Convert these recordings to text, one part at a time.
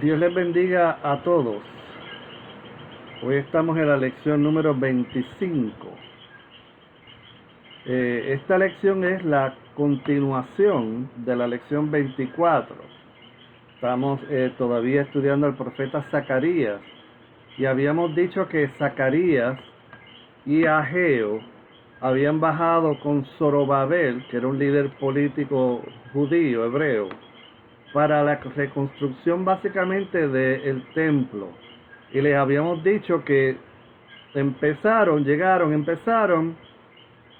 Dios les bendiga a todos. Hoy estamos en la lección número 25. Esta lección es la continuación de la lección 24. Estamos todavía estudiando al profeta Zacarías y habíamos dicho que Zacarías y Ageo habían bajado con Zorobabel, que era un líder político judío, hebreo, para la reconstrucción básicamente del templo. Y les habíamos dicho que empezaron,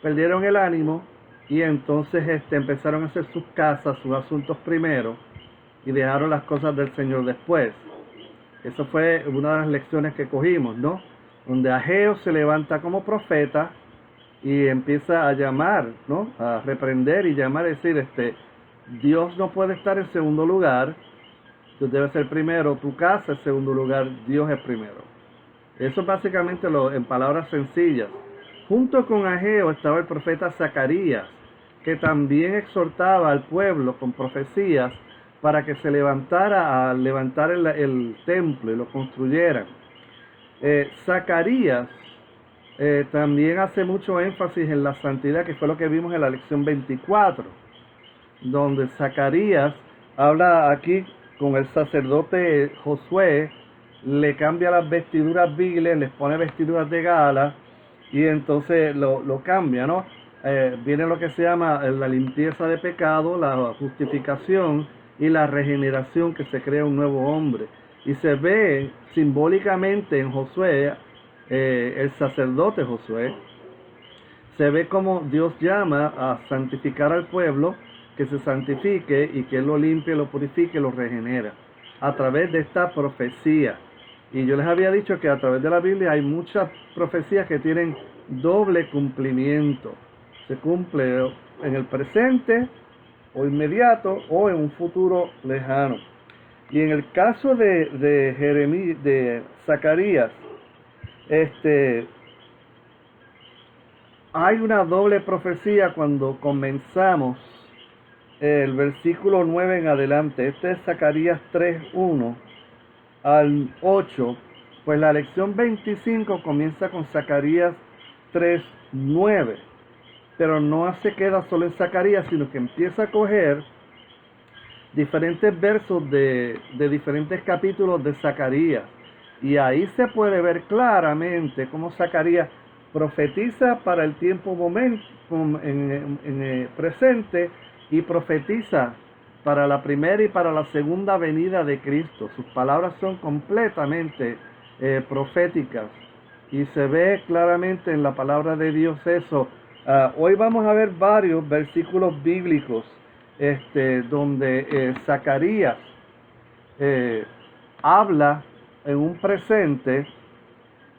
perdieron el ánimo y entonces empezaron a hacer sus casas, sus asuntos primero y dejaron las cosas del Señor después. Eso fue una de las lecciones que cogimos, ¿no? Donde Ageo se levanta como profeta y empieza a llamar, ¿no? A reprender y llamar, decir, Dios no puede estar en segundo lugar, tú debes ser primero, tu casa es segundo lugar, Dios es primero. Eso es básicamente en palabras sencillas. Junto con Ageo estaba el profeta Zacarías, que también exhortaba al pueblo con profecías para que se levantara a levantar el templo y lo construyeran. Zacarías también hace mucho énfasis en la santidad, que fue lo que vimos en la lección 24, donde Zacarías habla aquí con el sacerdote Josué, le cambia las vestiduras viles, les pone vestiduras de gala y entonces lo cambia, ¿no? Viene lo que se llama la limpieza de pecado, la justificación y la regeneración, que se crea un nuevo hombre. Y se ve simbólicamente en Josué, el sacerdote Josué, se ve como Dios llama a santificar al pueblo, que se santifique y que Él lo limpie, lo purifique, lo regenera a través de esta profecía. Y yo les había dicho que a través de la Biblia hay muchas profecías que tienen doble cumplimiento. Se cumple en el presente o inmediato o en un futuro lejano. Y en el caso de Zacarías, hay una doble profecía cuando comenzamos el versículo 9 en adelante. Este es Zacarías 3:1 al 8. Pues la lección 25 comienza con Zacarías 3:9. Pero no se queda solo en Zacarías, sino que empieza a coger diferentes versos de diferentes capítulos de Zacarías. Y ahí se puede ver claramente cómo Zacarías profetiza para el tiempo presente y profetiza para la primera y para la segunda venida de Cristo. Sus palabras son completamente proféticas y se ve claramente en la palabra de Dios eso. Hoy vamos a ver varios versículos bíblicos donde Zacarías habla en un presente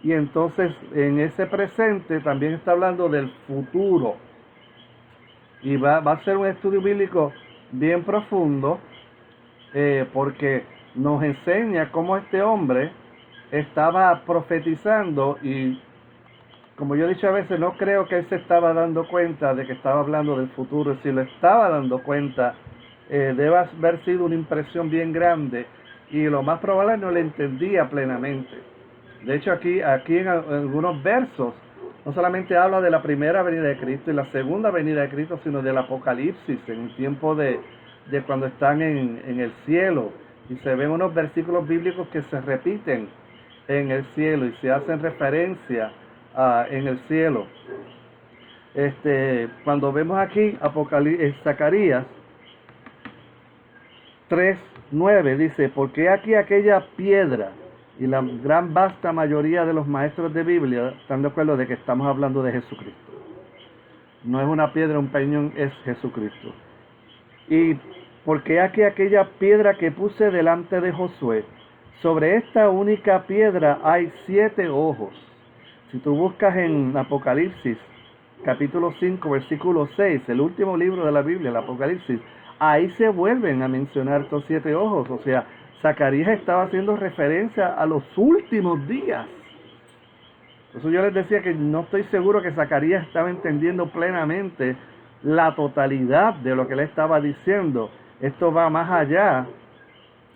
y entonces en ese presente también está hablando del futuro. Y va a ser un estudio bíblico bien profundo porque nos enseña cómo este hombre estaba profetizando y, como yo he dicho a veces, no creo que él se estaba dando cuenta de que estaba hablando del futuro. Si lo estaba dando cuenta, debe haber sido una impresión bien grande y lo más probable no le entendía plenamente. De hecho, aquí en algunos versos no solamente habla de la primera venida de Cristo y la segunda venida de Cristo, sino del Apocalipsis, en el tiempo de cuando están en el cielo. Y se ven unos versículos bíblicos que se repiten en el cielo y se hacen referencia en el cielo. Cuando vemos aquí Zacarías 3:9 dice: porque aquí aquella piedra. Y la gran vasta mayoría de los maestros de Biblia están de acuerdo de que estamos hablando de Jesucristo. No es una piedra, un peñón, es Jesucristo. Y porque aquí aquella piedra que puse delante de Josué, sobre esta única piedra hay 7 ojos. Si tú buscas en Apocalipsis, capítulo 5, versículo 6, el último libro de la Biblia, el Apocalipsis, ahí se vuelven a mencionar estos 7 ojos. O sea, Zacarías estaba haciendo referencia a los últimos días. Por eso yo les decía que no estoy seguro que Zacarías estaba entendiendo plenamente la totalidad de lo que él estaba diciendo. Esto va más allá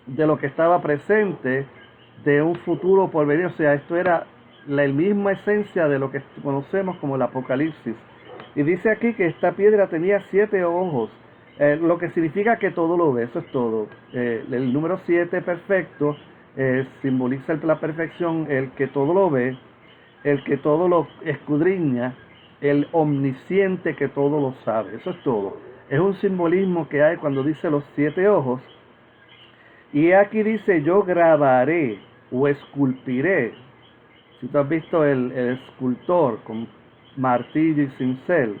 de lo que estaba presente, de un futuro por venir. O sea, esto era la misma esencia de lo que conocemos como el Apocalipsis. Y dice aquí que esta piedra tenía 7 ojos, lo que significa que todo lo ve, eso es todo. El número 7 perfecto simboliza la perfección, el que todo lo ve, el que todo lo escudriña, el omnisciente que todo lo sabe, eso es todo. Es un simbolismo que hay cuando dice los 7 ojos. Y aquí dice, yo grabaré o esculpiré. Si tú has visto el escultor con martillo y cincel,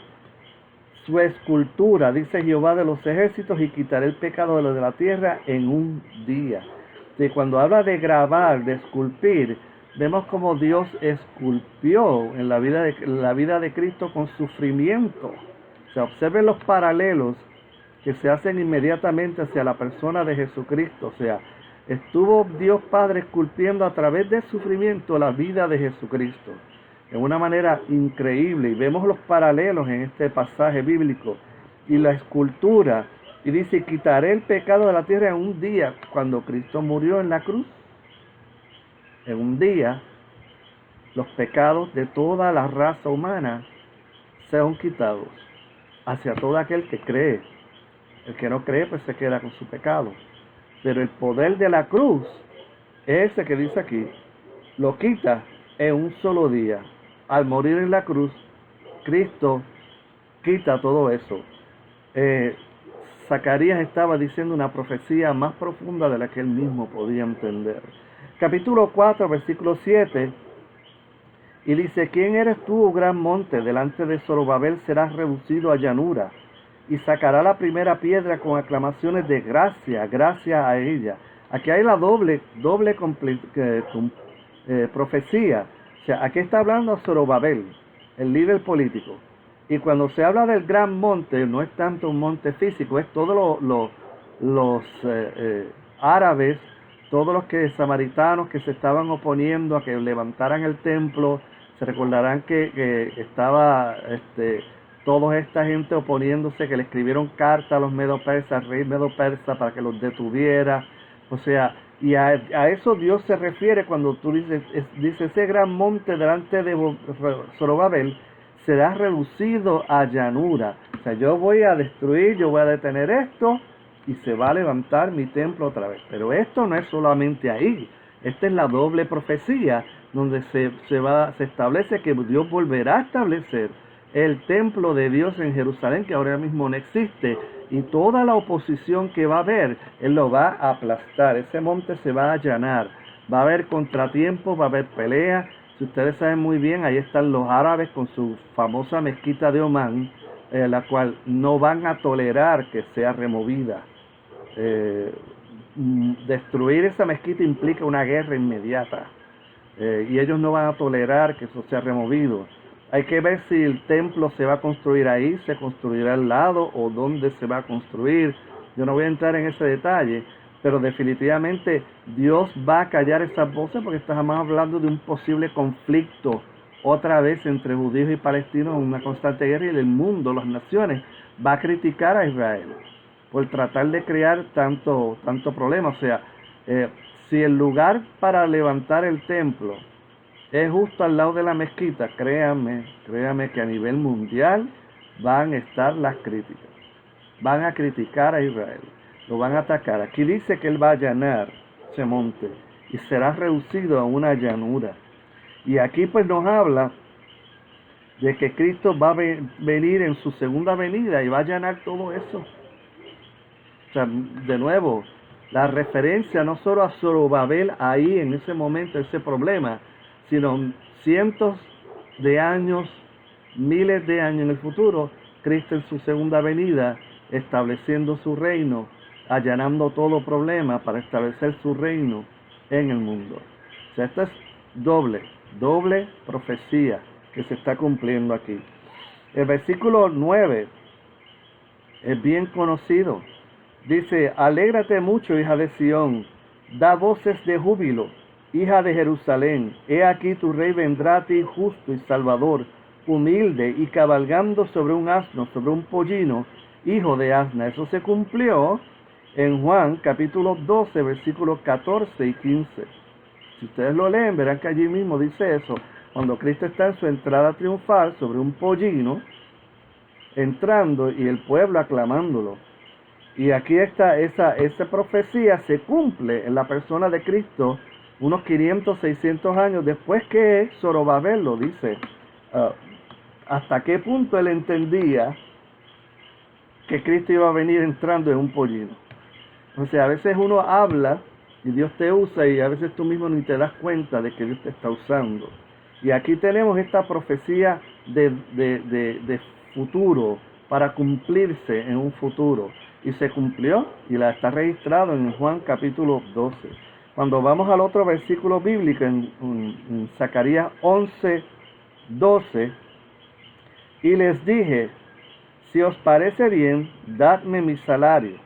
su escultura, dice Jehová de los ejércitos, y quitaré el pecado de la tierra en un día. Y cuando habla de grabar, de esculpir, vemos como Dios esculpió en la vida de Cristo con sufrimiento. O sea, observen los paralelos que se hacen inmediatamente hacia la persona de Jesucristo. O sea, estuvo Dios Padre esculpiendo a través del sufrimiento la vida de Jesucristo en una manera increíble, y vemos los paralelos en este pasaje bíblico y la escultura, y dice, quitaré el pecado de la tierra en un día. Cuando Cristo murió en la cruz, en un día los pecados de toda la raza humana sean quitados hacia todo aquel que cree. El que no cree pues se queda con su pecado, pero el poder de la cruz, ese que dice aquí, lo quita en un solo día. Al morir en la cruz, Cristo quita todo eso. Zacarías estaba diciendo una profecía más profunda de la que él mismo podía entender. Capítulo 4, versículo 7, y dice, ¿quién eres tú, oh gran monte? Delante de Zorobabel serás reducido a llanura, y sacará la primera piedra con aclamaciones de gracia, gracia a ella. Aquí hay la doble profecía. O sea, aquí está hablando Zorobabel, el líder político. Y cuando se habla del gran monte, no es tanto un monte físico, es todos los árabes, todos los samaritanos que se estaban oponiendo a que levantaran el templo. Se recordarán que estaba toda esta gente oponiéndose, que le escribieron carta a los medo-persas, al rey medo-persa, para que los detuviera. O sea, y a eso Dios se refiere cuando tú dice, ese gran monte delante de Zorobabel será reducido a llanura. O sea, yo voy a destruir, yo voy a detener esto, y se va a levantar mi templo otra vez. Pero esto no es solamente ahí. Esta es la doble profecía, donde se establece que Dios volverá a establecer el templo de Dios en Jerusalén, que ahora mismo no existe, y toda la oposición que va a haber, Él lo va a aplastar. Ese monte se va a allanar, va a haber contratiempos, va a haber peleas. Si ustedes saben muy bien, ahí están los árabes con su famosa mezquita de Omán, la cual no van a tolerar que sea removida. Destruir esa mezquita implica una guerra inmediata, y ellos no van a tolerar que eso sea removido. Hay que ver si el templo se va a construir ahí, se construirá al lado, o dónde se va a construir. Yo no voy a entrar en ese detalle, pero definitivamente Dios va a callar esas voces, porque estamos hablando de un posible conflicto otra vez entre judíos y palestinos, una constante guerra, y el mundo, las naciones, va a criticar a Israel por tratar de crear tanto problema. O sea, si el lugar para levantar el templo es justo al lado de la mezquita, créanme que a nivel mundial van a estar las críticas. Van a criticar a Israel, lo van a atacar. Aquí dice que Él va a allanar ese monte y será reducido a una llanura. Y aquí pues nos habla de que Cristo va a venir en su segunda venida y va a allanar todo eso. O sea, de nuevo, la referencia no solo a Zorobabel ahí en ese momento, ese problema, sino cientos de años, miles de años en el futuro, Cristo en su segunda venida, estableciendo su reino, allanando todo problema para establecer su reino en el mundo. O sea, esta es doble profecía que se está cumpliendo aquí. El versículo 9 es bien conocido. Dice, alégrate mucho, hija de Sión, da voces de júbilo, hija de Jerusalén. He aquí tu rey vendrá a ti justo y salvador, humilde y cabalgando sobre un asno, sobre un pollino, hijo de asna. Eso se cumplió en Juan capítulo 12, versículos 14 y 15. Si ustedes lo leen, verán que allí mismo dice eso, cuando Cristo está en su entrada triunfal sobre un pollino, entrando y el pueblo aclamándolo. Y aquí está esa profecía se cumple en la persona de Cristo unos 500, 600 años después que Zorobabel lo dice. ¿Hasta qué punto él entendía que Cristo iba a venir entrando en un pollino? O sea, a veces uno habla y Dios te usa y a veces tú mismo ni te das cuenta de que Dios te está usando. Y aquí tenemos esta profecía de futuro para cumplirse en un futuro. Y se cumplió y la está registrado en Juan capítulo 12. Cuando vamos al otro versículo bíblico en Zacarías 11, 12, y les dije, si os parece bien, dadme mi salario,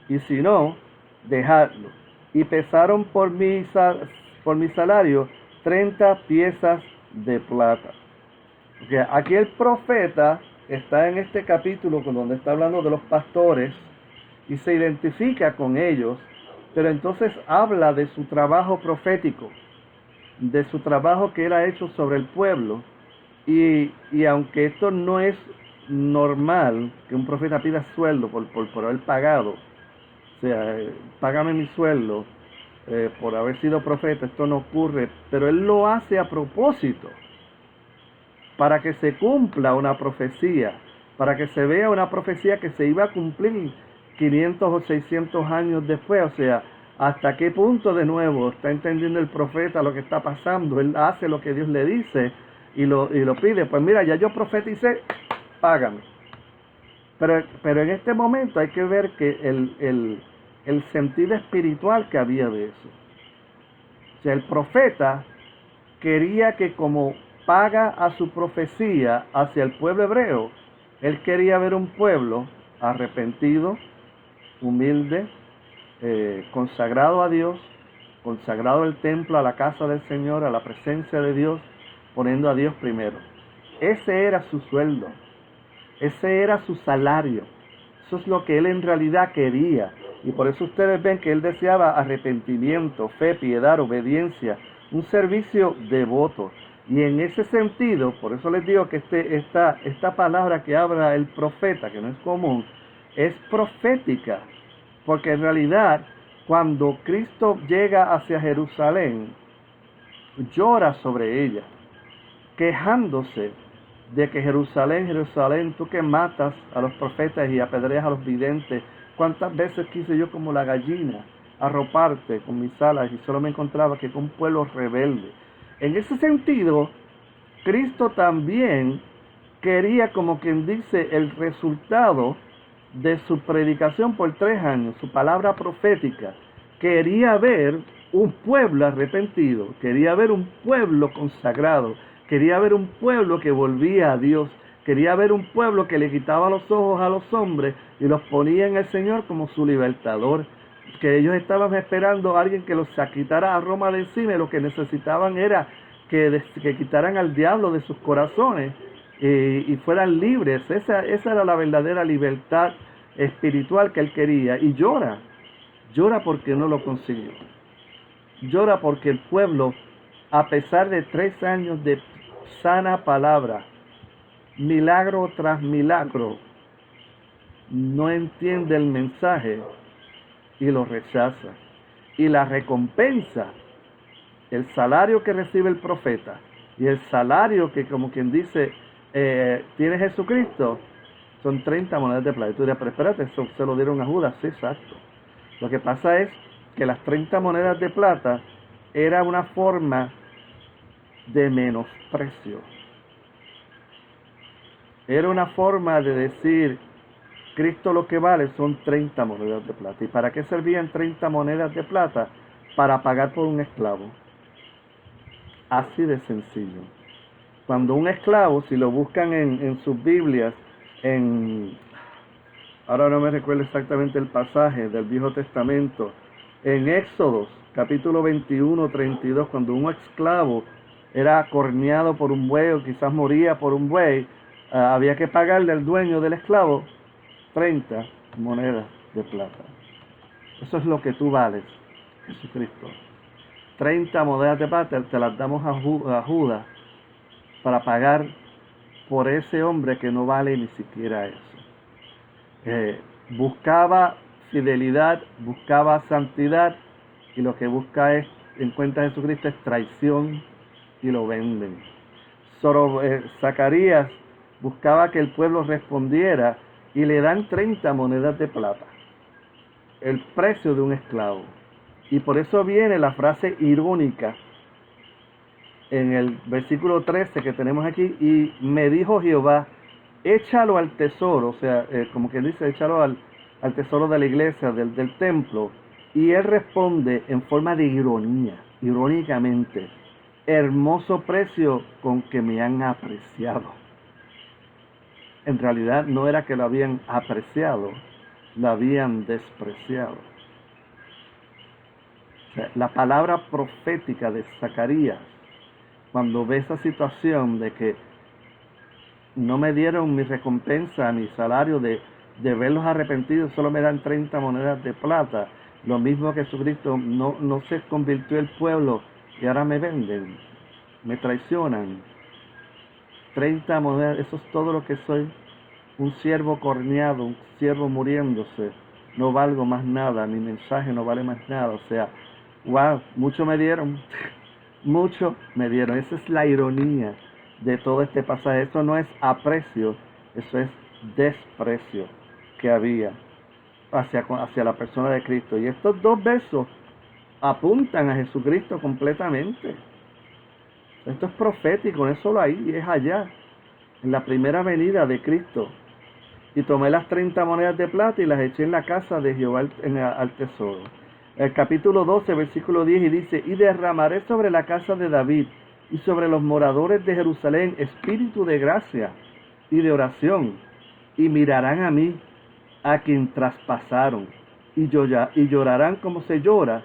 y si no, dejadlo. Y pesaron por mi salario 30 piezas de plata. Okay, aquí el profeta está en este capítulo donde está hablando de los pastores y se identifica con ellos, pero entonces habla de su trabajo profético, de su trabajo que él ha hecho sobre el pueblo. Y aunque esto no es normal que un profeta pida sueldo por haber pagado, o sea, págame mi sueldo por haber sido profeta, esto no ocurre, pero él lo hace a propósito, para que se cumpla una profecía, para que se vea una profecía que se iba a cumplir 500 o 600 años después. O sea, hasta qué punto de nuevo está entendiendo el profeta lo que está pasando. Él hace lo que Dios le dice y lo pide. Pues mira, ya yo profeticé, págame. Pero en este momento hay que ver que el sentido espiritual que había de eso. O sea, el profeta quería que como paga a su profecía hacia el pueblo hebreo, él quería ver un pueblo arrepentido, humilde, consagrado a Dios, consagrado al templo, a la casa del Señor, a la presencia de Dios, poniendo a Dios primero. Ese era su sueldo, ese era su salario, eso es lo que él en realidad quería. Y por eso ustedes ven que él deseaba arrepentimiento, fe, piedad, obediencia, un servicio devoto. Y en ese sentido, por eso les digo que esta palabra que habla el profeta, que no es común, es profética. Porque en realidad, cuando Cristo llega hacia Jerusalén, llora sobre ella, quejándose de que Jerusalén, Jerusalén, tú que matas a los profetas y apedreas a los videntes, cuántas veces quise yo como la gallina arroparte con mis alas y solo me encontraba que con un pueblo rebelde. En ese sentido, Cristo también quería, como quien dice, el resultado de su predicación por 3 años, su palabra profética. Quería ver un pueblo arrepentido, quería ver un pueblo consagrado, quería ver un pueblo que volvía a Dios, quería ver un pueblo que le quitaba los ojos a los hombres y los ponía en el Señor como su libertador. Que ellos estaban esperando a alguien que los quitara a Roma de encima, y lo que necesitaban era que quitaran al diablo de sus corazones y fueran libres. Esa era la verdadera libertad espiritual que él quería. Y llora porque no lo consiguió. Llora porque el pueblo, a pesar de 3 años de sana palabra, milagro tras milagro, no entiende el mensaje y lo rechaza. Y la recompensa, el salario que recibe el profeta y el salario que, como quien dice, tiene Jesucristo, son 30 monedas de plata. Y tú dirás, pero espérate, eso se lo dieron a Judas. Sí, exacto. Lo que pasa es que las 30 monedas de plata era una forma de menosprecio. Era una forma de decir, Cristo lo que vale son 30 monedas de plata. ¿Y para qué servían 30 monedas de plata? Para pagar por un esclavo. Así de sencillo. Cuando un esclavo, si lo buscan en sus Biblias, ahora no me recuerdo exactamente el pasaje del Viejo Testamento, en Éxodos, capítulo 21, 32, cuando un esclavo era corneado por un buey o quizás moría por un buey, había que pagarle al dueño del esclavo 30 monedas de plata. Eso es lo que tú vales, Jesucristo. 30 monedas de plata te las damos a Judas para pagar por ese hombre que no vale ni siquiera eso. Buscaba fidelidad, buscaba santidad, y lo que encuentra Jesucristo es traición, y lo venden. Zacarías buscaba que el pueblo respondiera y le dan 30 monedas de plata, el precio de un esclavo. Y por eso viene la frase irónica en el versículo 13 que tenemos aquí: y me dijo Jehová, échalo al tesoro, o sea, como que dice, échalo al tesoro de la iglesia, del templo. Y él responde en forma de ironía, irónicamente: hermoso precio con que me han apreciado. En realidad no era que lo habían apreciado, lo habían despreciado. O sea, la palabra profética de Zacarías, cuando ve esa situación de que no me dieron mi recompensa, mi salario de verlos arrepentidos, solo me dan 30 monedas de plata, lo mismo que Jesucristo, no se convirtió el pueblo y ahora me venden, me traicionan. 30 monedas, eso es todo lo que soy, un siervo corneado, un siervo muriéndose, no valgo más nada, mi mensaje no vale más nada. O sea, wow, mucho me dieron, mucho me dieron. Esa es la ironía de todo este pasaje. Eso no es aprecio, eso es desprecio que había hacia la persona de Cristo. Y estos dos versos apuntan a Jesucristo completamente. Esto es profético, no es solo ahí, es allá, en la primera venida de Cristo. Y tomé las 30 monedas de plata y las eché en la casa de Jehová al tesoro. El capítulo 12, versículo 10, y dice: y derramaré sobre la casa de David y sobre los moradores de Jerusalén espíritu de gracia y de oración, y mirarán a mí, a quien traspasaron, y llorarán como se llora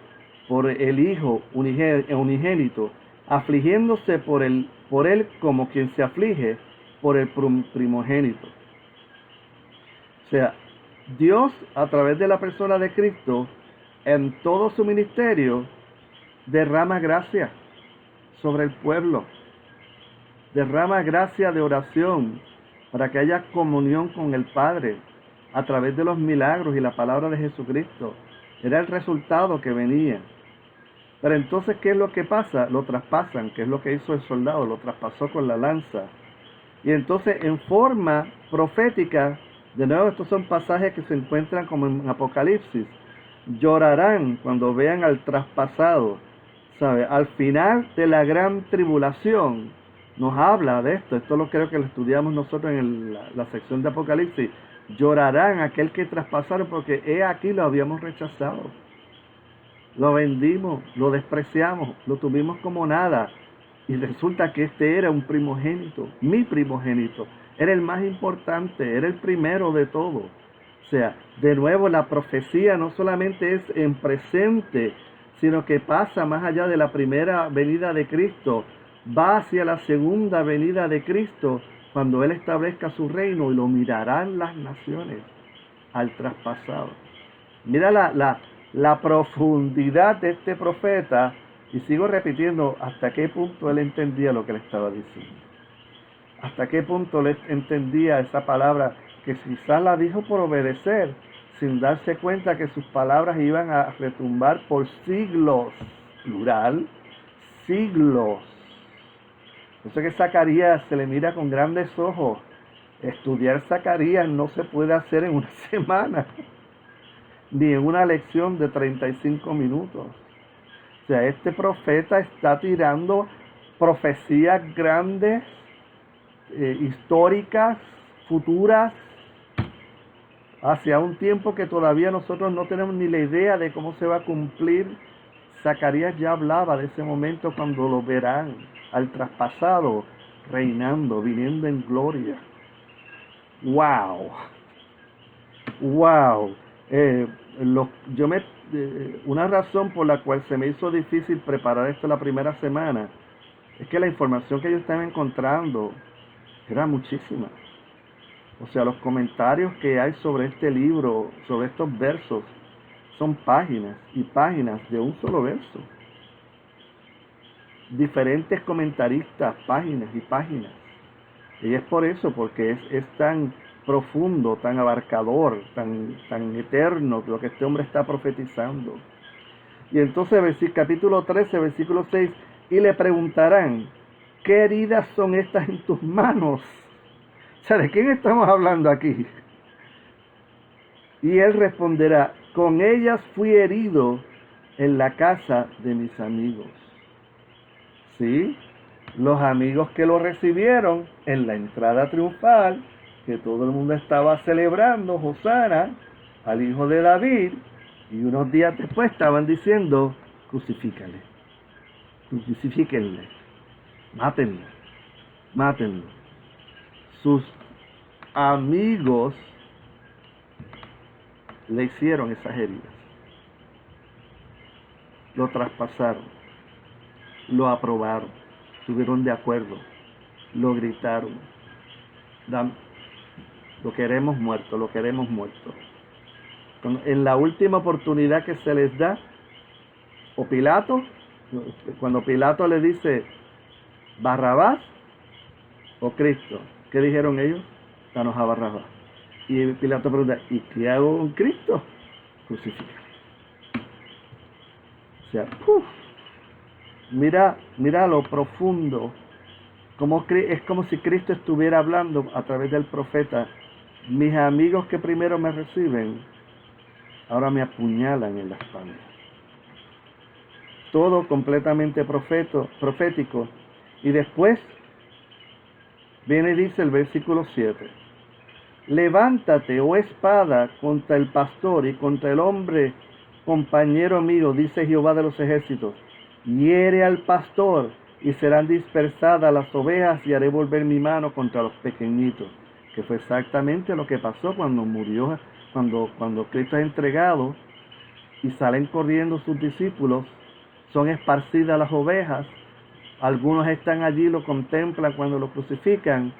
por el hijo unigénito, afligiéndose por él como quien se aflige por el primogénito. O sea, Dios, a través de la persona de Cristo, en todo su ministerio, derrama gracia sobre el pueblo, derrama gracia de oración para que haya comunión con el Padre a través de los milagros y la palabra de Jesucristo. Era el resultado que venía. Pero entonces, ¿qué es lo que pasa? Lo traspasan, que es lo que hizo el soldado, lo traspasó con la lanza. Y entonces, en forma profética, de nuevo, estos son pasajes que se encuentran como en Apocalipsis. Llorarán cuando vean al traspasado, ¿sabe? Al final de la gran tribulación, nos habla de esto. Esto creo que lo estudiamos nosotros en la sección de Apocalipsis. Llorarán aquel que traspasaron, porque he aquí lo habíamos rechazado. Lo vendimos, lo despreciamos, lo tuvimos como nada. Y resulta que este era un primogénito, mi primogénito. Era el más importante, era el primero de todo. O sea, de nuevo, la profecía no solamente es en presente, sino que pasa más allá de la primera venida de Cristo, va hacia la segunda venida de Cristo, cuando Él establezca su reino, y lo mirarán las naciones al traspasado. Mira la profundidad de este profeta, y sigo repitiendo hasta qué punto él entendía lo que le estaba diciendo. Hasta qué punto él entendía esa palabra, que quizás la dijo por obedecer, sin darse cuenta que sus palabras iban a retumbar por siglos, plural, siglos. Por eso que Zacarías se le mira con grandes ojos. Estudiar Zacarías no se puede hacer en una semana, ni en una lección de 35 minutos. O sea, este profeta está tirando profecías grandes, históricas, futuras, hacia un tiempo que todavía nosotros no tenemos ni la idea de cómo se va a cumplir. Zacarías ya hablaba de ese momento cuando lo verán al traspasado, reinando, viniendo en gloria. ¡Wow! ¡Wow! Una razón por la cual se me hizo difícil preparar esto la primera semana es que la información que yo estaba encontrando era muchísima. O sea, los comentarios que hay sobre este libro, sobre estos versos, son páginas y páginas de un solo verso. Diferentes comentaristas, páginas y páginas. Y es por eso, porque es tan profundo, tan abarcador, tan eterno lo que este hombre está profetizando. Y entonces capítulo 13, versículo 6, y le preguntarán, ¿qué heridas son estas en tus manos? O sea, ¿de quién estamos hablando aquí? Y él responderá, con ellas fui herido en la casa de mis amigos. ¿Sí? Los amigos que lo recibieron en la entrada triunfal, que todo el mundo estaba celebrando, Hosana, al hijo de David, y unos días después estaban diciendo, crucifícale, crucifíquenle, mátenlo, mátenlo. Sus amigos le hicieron esas heridas, lo traspasaron, lo aprobaron, estuvieron de acuerdo, lo gritaron, lo queremos muerto, lo queremos muerto. En la última oportunidad que se les da, o Pilato, cuando Pilato le dice, Barrabás o Cristo, ¿qué dijeron ellos? Danos a Barrabás. Y Pilato pregunta, ¿y qué hago con Cristo? Crucifícalo. O sea, mira lo profundo, es como si Cristo estuviera hablando a través del profeta. Mis amigos que primero me reciben, ahora me apuñalan en la espalda. Todo completamente profético. Y después viene y dice el versículo 7. Levántate, oh espada, contra el pastor y contra el hombre, compañero mío, dice Jehová de los ejércitos. Hiere al pastor y serán dispersadas las ovejas y haré volver mi mano contra los pequeñitos. Que fue exactamente lo que pasó cuando murió, cuando Cristo es entregado y salen corriendo sus discípulos, son esparcidas las ovejas, algunos están allí, lo contemplan cuando lo crucifican.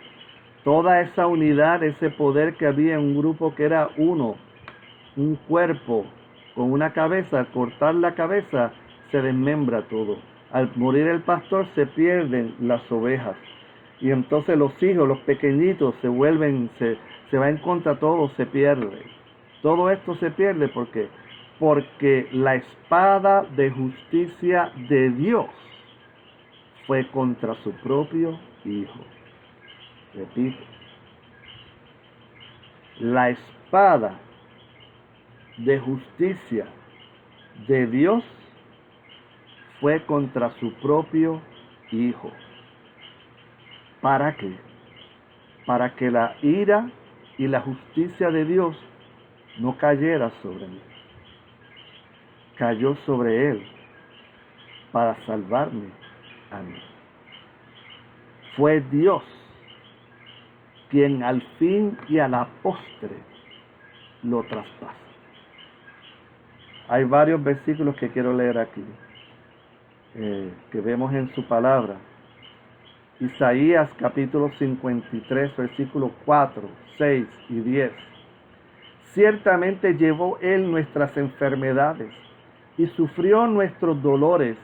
Toda esa unidad, ese poder que había en un grupo que era uno, un cuerpo con una cabeza, al cortar la cabeza se desmembra todo. Al morir el pastor se pierden las ovejas. Y entonces los hijos, los pequeñitos, se va en contra todo, se pierde. Todo esto se pierde porque la espada de justicia de Dios fue contra su propio Hijo. Repito, la espada de justicia de Dios fue contra su propio Hijo. ¿Para qué? Para que la ira y la justicia de Dios no cayera sobre mí. Cayó sobre él para salvarme a mí. Fue Dios quien al fin y a la postre lo traspasa. Hay varios versículos que quiero leer aquí, que vemos en su palabra. Isaías capítulo 53, versículos 4, 6 y 10. Ciertamente llevó él nuestras enfermedades y sufrió nuestros dolores,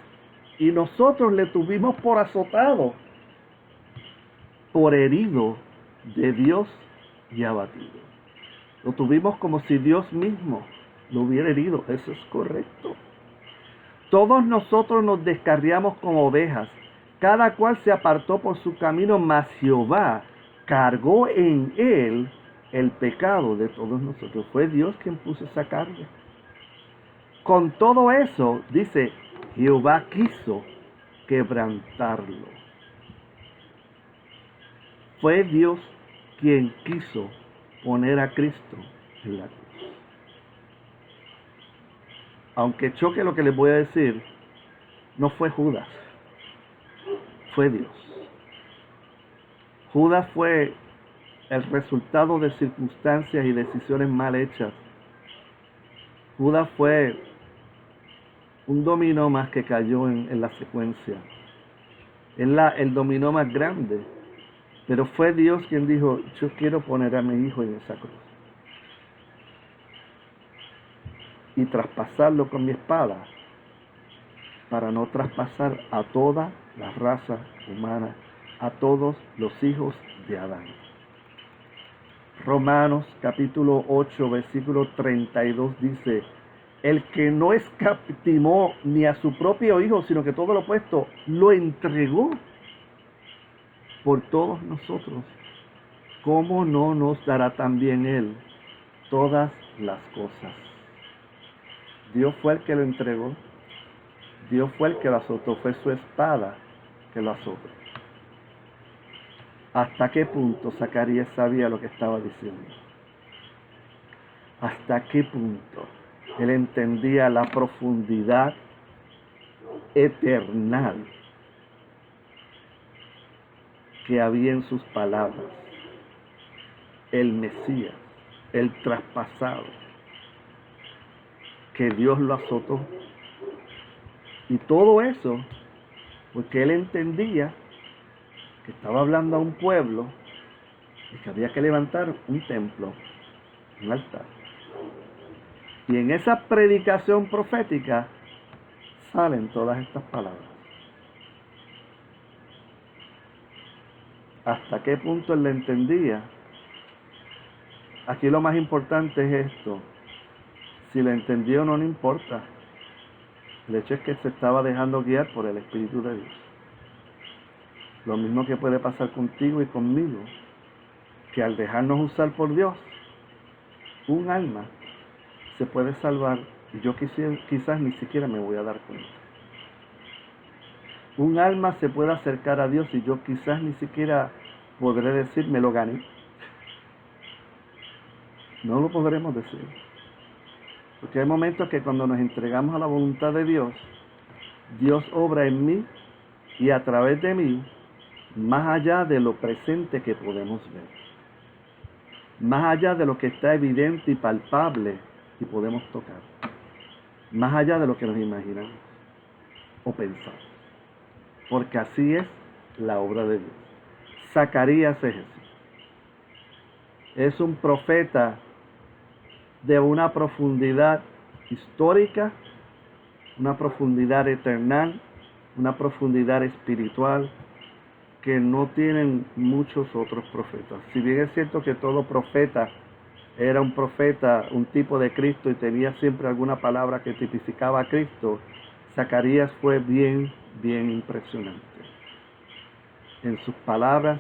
y nosotros le tuvimos por azotado, por herido de Dios y abatido. Lo tuvimos como si Dios mismo lo hubiera herido. Eso es correcto. Todos nosotros nos descarriamos como ovejas, cada cual se apartó por su camino, mas Jehová cargó en él el pecado de todos nosotros. Fue Dios quien puso esa carga. Con todo eso, dice, Jehová quiso quebrantarlo. Fue Dios quien quiso poner a Cristo en la cruz. Aunque choque lo que les voy a decir, no fue Judas, fue Dios. Judas fue el resultado de circunstancias y decisiones mal hechas. Judas fue un dominó más que cayó en la secuencia. Es el dominó más grande. Pero fue Dios quien dijo, yo quiero poner a mi hijo en esa cruz. y traspasarlo con mi espada, para no traspasar a toda la raza humana, a todos los hijos de Adán. Romanos capítulo 8, versículo 32 dice: el que no escatimó ni a su propio hijo, sino que todo lo opuesto, lo entregó por todos nosotros, ¿cómo no nos dará también él todas las cosas? Dios fue el que lo entregó, Dios fue el que lo azotó, fue su espada que lo azotó. ¿Hasta qué punto Zacarías sabía lo que estaba diciendo? ¿Hasta qué punto él entendía la profundidad eternal que había en sus palabras? El Mesías, el traspasado, que Dios lo azotó. Y todo eso porque él entendía que estaba hablando a un pueblo y que había que levantar un templo, un altar. Y en esa predicación profética salen todas estas palabras. ¿Hasta qué punto él le entendía? Aquí lo más importante es esto. Si le entendió no importa. El hecho es que se estaba dejando guiar por el Espíritu de Dios. Lo mismo que puede pasar contigo y conmigo, que al dejarnos usar por Dios, un alma se puede salvar y yo quizás ni siquiera me voy a dar cuenta. Un alma se puede acercar a Dios y yo quizás ni siquiera podré decir me lo gané. No lo podremos decir. Porque hay momentos que cuando nos entregamos a la voluntad de Dios, Dios obra en mí y a través de mí, más allá de lo presente que podemos ver. Más allá de lo que está evidente y palpable y podemos tocar. Más allá de lo que nos imaginamos o pensamos. Porque así es la obra de Dios. Zacarías es eso. Es un profeta de una profundidad histórica, una profundidad eterna, una profundidad espiritual que no tienen muchos otros profetas. Si bien es cierto que todo profeta era un profeta, un tipo de Cristo y tenía siempre alguna palabra que tipificaba a Cristo, Zacarías fue bien impresionante en sus palabras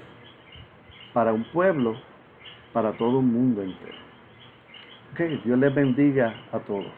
para un pueblo, para todo un mundo entero. Dios les bendiga a todos.